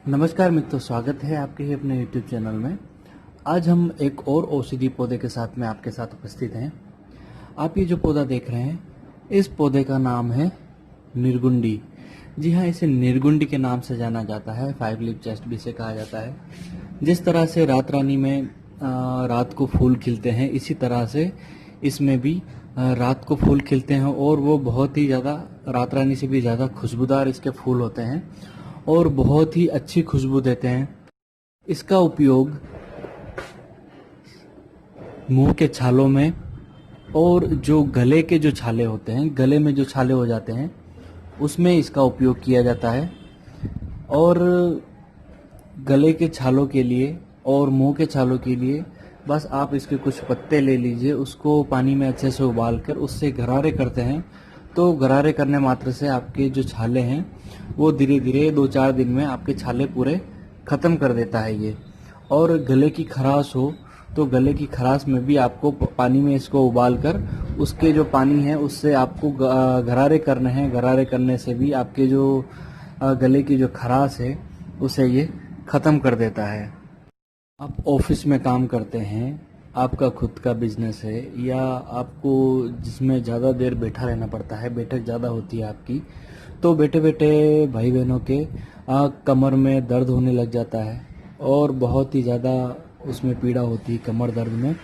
नमस्कार मित्रों, स्वागत है आपके ही अपने YouTube चैनल में। आज हम एक और औषधि पौधे के साथ में आपके साथ उपस्थित हैं। आप ये जो पौधा देख रहे हैं, इस पौधे का नाम है निर्गुंडी। जी हाँ, इसे निर्गुंडी के नाम से जाना जाता है। 5 लीफ चेस्ट भी इसे कहा जाता है। जिस तरह से रात रानी में रात को फूल खिलते हैं, इसी तरह से इसमें भी रात को फूल खिलते हैं और वो बहुत ही ज़्यादा, रात रानी से भी ज़्यादा खुशबूदार इसके फूल होते हैं और बहुत ही अच्छी खुशबू देते हैं। इसका उपयोग मुंह के छालों में और जो गले के जो छाले होते हैं, गले में जो छाले हो जाते हैं, उसमें इसका उपयोग किया जाता है। और गले के छालों के लिए और मुंह के छालों के लिए बस आप इसके कुछ पत्ते ले लीजिए, उसको पानी में अच्छे से उबाल कर उससे गरारे करते हैं, तो गरारे करने मात्र से आपके जो छाले हैं वो धीरे धीरे 2-4 दिन में आपके छाले पूरे ख़त्म कर देता है ये। और गले की खराश हो तो गले की खराश में भी आपको पानी में इसको उबाल कर उसके जो पानी है उससे आपको गरारे करने हैं। गरारे करने से भी आपके जो गले की जो खराश है उसे ये ख़त्म कर देता है। आप ऑफिस में काम करते हैं, आपका खुद का बिजनेस है, या आपको जिसमें ज़्यादा देर बैठा रहना पड़ता है, बैठक ज़्यादा होती है आपकी, तो बैठे बैठे भाई बहनों के कमर में दर्द होने लग जाता है और बहुत ही ज़्यादा उसमें पीड़ा होती है कमर दर्द में।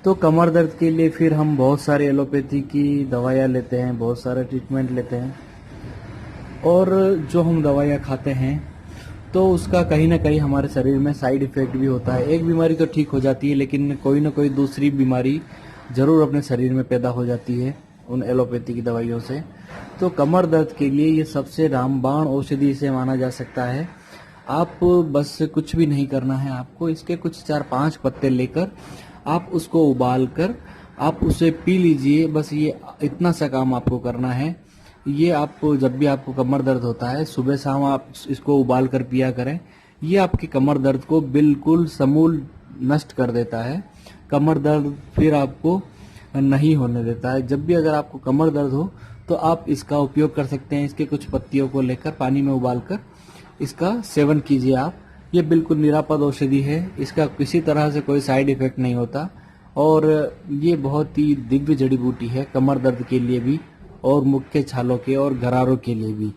तो कमर दर्द के लिए फिर हम बहुत सारे एलोपैथी की दवाइयाँ लेते हैं, बहुत सारे ट्रीटमेंट लेते हैं, और जो हम दवाइयाँ खाते हैं तो उसका कहीं ना कहीं हमारे शरीर में साइड इफ़ेक्ट भी होता है। एक बीमारी तो ठीक हो जाती है, लेकिन कोई ना कोई दूसरी बीमारी ज़रूर अपने शरीर में पैदा हो जाती है उन एलोपैथी की दवाइयों से। तो कमर दर्द के लिए ये सबसे रामबाण औषधि से माना जा सकता है। आप बस कुछ भी नहीं करना है, आपको इसके कुछ 4-5 पत्ते लेकर आप उसको उबाल कर आप उसे पी लीजिए। बस ये इतना सा काम आपको करना है। ये आप जब भी आपको कमर दर्द होता है, सुबह शाम आप इसको उबाल कर पिया करें। ये आपकी कमर दर्द को बिल्कुल समूल नष्ट कर देता है। कमर दर्द फिर आपको नहीं होने देता है। जब भी अगर आपको कमर दर्द हो तो आप इसका उपयोग कर सकते हैं। इसके कुछ पत्तियों को लेकर पानी में उबालकर इसका सेवन कीजिए आप। ये बिल्कुल निरापद औषधि है, इसका किसी तरह से कोई साइड इफेक्ट नहीं होता और ये बहुत ही दिव्य जड़ी बूटी है कमर दर्द के लिए भी और मुख के छालों के और गरारों के लिए भी।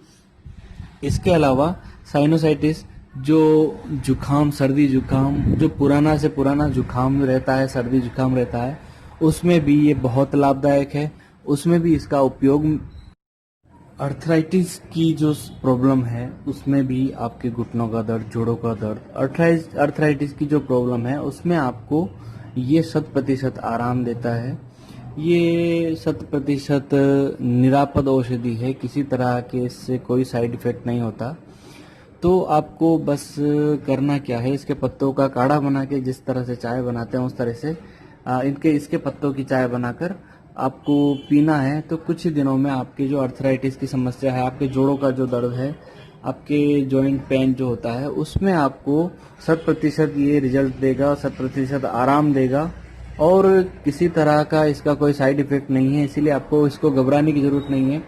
इसके अलावा साइनोसाइटिस, जो जुखाम, सर्दी जुखाम, जो पुराना से पुराना जुखाम रहता है, सर्दी जुखाम रहता है, उसमें भी ये बहुत लाभदायक है। उसमें भी इसका उपयोग, अर्थराइटिस की जो प्रॉब्लम है उसमें भी, आपके घुटनों का दर्द, जोड़ों का दर्द, अर्थराइटिस की जो प्रॉब्लम है उसमें आपको ये 100% आराम देता है। ये 100% निरापद औषधि है, किसी तरह के इससे कोई साइड इफेक्ट नहीं होता। तो आपको बस करना क्या है, इसके पत्तों का काढ़ा बना के, जिस तरह से चाय बनाते हैं उस तरह से इसके पत्तों की चाय बनाकर आपको पीना है। तो कुछ ही दिनों में आपकी जो अर्थराइटिस की समस्या है, आपके जोड़ों का जो दर्द है, आपके जॉइंट पेन जो होता है, उसमें आपको 100% ये रिजल्ट देगा, 100% आराम देगा और किसी तरह का इसका कोई साइड इफेक्ट नहीं है। इसीलिए आपको इसको घबराने की जरूरत नहीं है।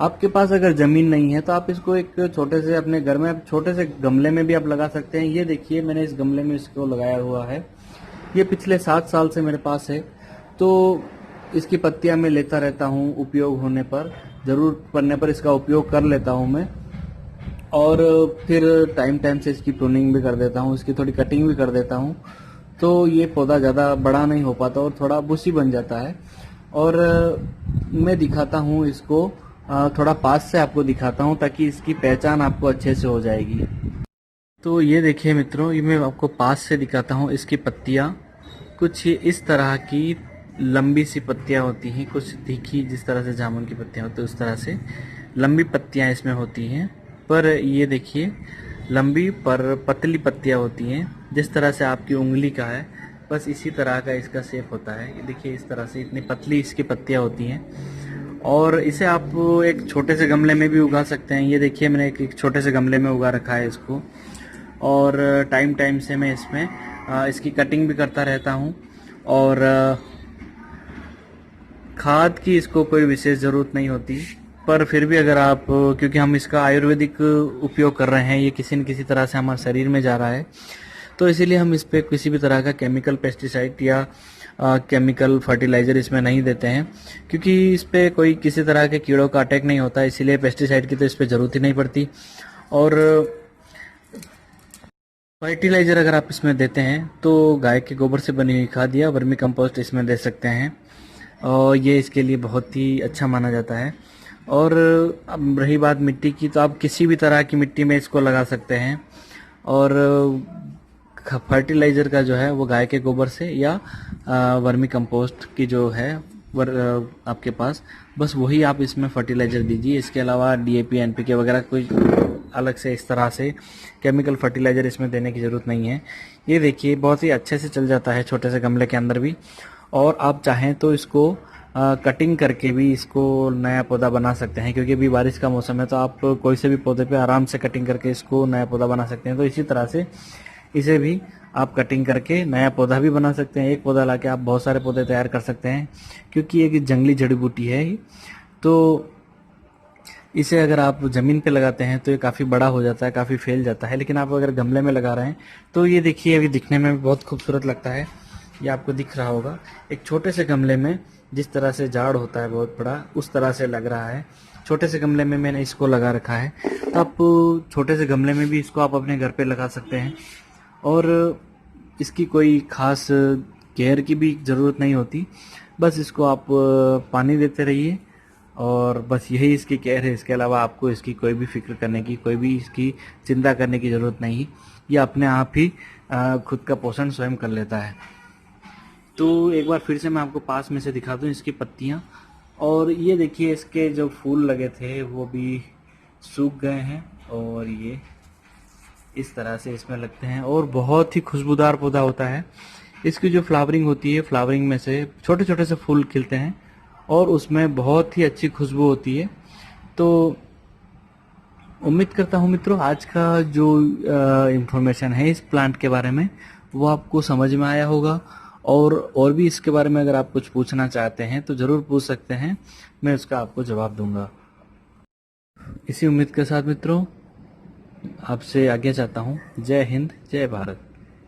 आपके पास अगर जमीन नहीं है तो आप इसको एक छोटे से अपने घर में छोटे से गमले में भी आप लगा सकते हैं। ये देखिए, मैंने इस गमले में इसको लगाया हुआ है। ये पिछले 7 साल से मेरे पास है, तो इसकी पत्तियां मैं लेता रहता हूँ। उपयोग होने पर, जरूरत पड़ने पर इसका उपयोग कर लेता हूँ मैं, और फिर टाइम टाइम से इसकी प्रूनिंग भी कर देता हूँ, इसकी थोड़ी कटिंग भी कर देता हूँ। तो ये पौधा ज़्यादा बड़ा नहीं हो पाता और थोड़ा बुशी बन जाता है। और मैं दिखाता हूँ इसको, थोड़ा पास से आपको दिखाता हूँ ताकि इसकी पहचान आपको अच्छे से हो जाएगी। तो ये देखिए मित्रों, ये मैं आपको पास से दिखाता हूँ। इसकी पत्तियाँ कुछ इस तरह की लंबी सी पत्तियाँ होती हैं, कुछ तीखी, जिस तरह से जामुन की पत्तियाँ होती है उस तरह से लंबी पत्तियाँ इसमें होती हैं। पर ये देखिए, लंबी पर पतली पत्तियाँ होती हैं, जिस तरह से आपकी उंगली का है, बस इसी तरह का इसका शेप होता है। ये देखिए, इस तरह से इतनी पतली इसकी पत्तियाँ होती हैं। और इसे आप एक छोटे से गमले में भी उगा सकते हैं। ये देखिए, मैंने एक छोटे से गमले में उगा रखा है इसको, और टाइम टाइम से मैं इसमें इसकी कटिंग भी करता रहता हूँ और खाद की इसको कोई विशेष ज़रूरत नहीं होती, पर फिर भी अगर आप, क्योंकि हम इसका आयुर्वेदिक उपयोग कर रहे हैं, ये किसी न किसी तरह से हमारे शरीर में जा रहा है, तो इसीलिए हम इस पे किसी भी तरह का केमिकल पेस्टिसाइड या केमिकल फर्टिलाइज़र इसमें नहीं देते हैं, क्योंकि इस पे कोई किसी तरह के कीड़ों का अटैक नहीं होता, इसीलिए पेस्टिसाइड की तो इस पे ज़रूरत ही नहीं पड़ती। और फर्टिलाइज़र अगर आप इसमें देते हैं तो गाय के गोबर से बनी हुई खाद या वर्मी कंपोस्ट इसमें दे सकते हैं, और ये इसके लिए बहुत ही अच्छा माना जाता है। और अब रही बात मिट्टी की, तो आप किसी भी तरह की मिट्टी में इसको लगा सकते हैं। और फर्टिलाइज़र का जो है वो गाय के गोबर से या वर्मी कंपोस्ट की जो है आपके पास, बस वही आप इसमें फर्टिलाइज़र दीजिए। इसके अलावा डीएपी एनपीके वगैरह कोई अलग से इस तरह से केमिकल फर्टिलाइज़र इसमें देने की ज़रूरत नहीं है। ये देखिए बहुत ही अच्छे से चल जाता है छोटे से गमले के अंदर भी। और आप चाहें तो इसको कटिंग करके भी इसको नया पौधा बना सकते हैं, क्योंकि अभी बारिश का मौसम है, तो आप कोई से भी पौधे पे आराम से कटिंग करके इसको नया पौधा बना सकते हैं। तो इसी तरह से इसे भी आप कटिंग करके नया पौधा भी बना सकते हैं। एक पौधा लाके आप बहुत सारे पौधे तैयार कर सकते हैं, क्योंकि एक जंगली जड़ी बूटी है। तो इसे अगर आप ज़मीन पे लगाते हैं तो ये काफ़ी बड़ा हो जाता है, काफ़ी फैल जाता है, लेकिन आप अगर गमले में लगा रहे हैं तो ये देखिए अभी दिखने में बहुत खूबसूरत लगता है। ये आपको दिख रहा होगा, एक छोटे से गमले में जिस तरह से झाड़ होता है बहुत बड़ा, उस तरह से लग रहा है। छोटे से गमले में मैंने इसको लगा रखा है, तो आप छोटे से गमले में भी इसको आप अपने घर पे लगा सकते हैं। और इसकी कोई ख़ास केयर की भी ज़रूरत नहीं होती, बस इसको आप पानी देते रहिए, और बस यही इसकी केयर है। इसके अलावा आपको इसकी कोई भी फिक्र करने की, कोई भी इसकी चिंता करने की ज़रूरत नहीं। ये अपने आप ही खुद का पोषण स्वयं कर लेता है। तो एक बार फिर से मैं आपको पास में से दिखा दूँ इसकी पत्तियाँ। और ये देखिए इसके जो फूल लगे थे वो भी सूख गए हैं, और ये इस तरह से इसमें लगते हैं, और बहुत ही खुशबूदार पौधा होता है। इसकी जो फ्लावरिंग होती है, फ्लावरिंग में से छोटे छोटे से फूल खिलते हैं, और उसमें बहुत ही अच्छी खुशबू होती है। तो उम्मीद करता हूँ मित्रों आज का जो इन्फॉर्मेशन है इस प्लांट के बारे में वो आपको समझ में आया होगा। और भी इसके बारे में अगर आप कुछ पूछना चाहते हैं तो ज़रूर पूछ सकते हैं, मैं उसका आपको जवाब दूंगा। इसी उम्मीद के साथ मित्रों आपसे आज्ञा चाहता हूँ। जय हिंद, जय भारत।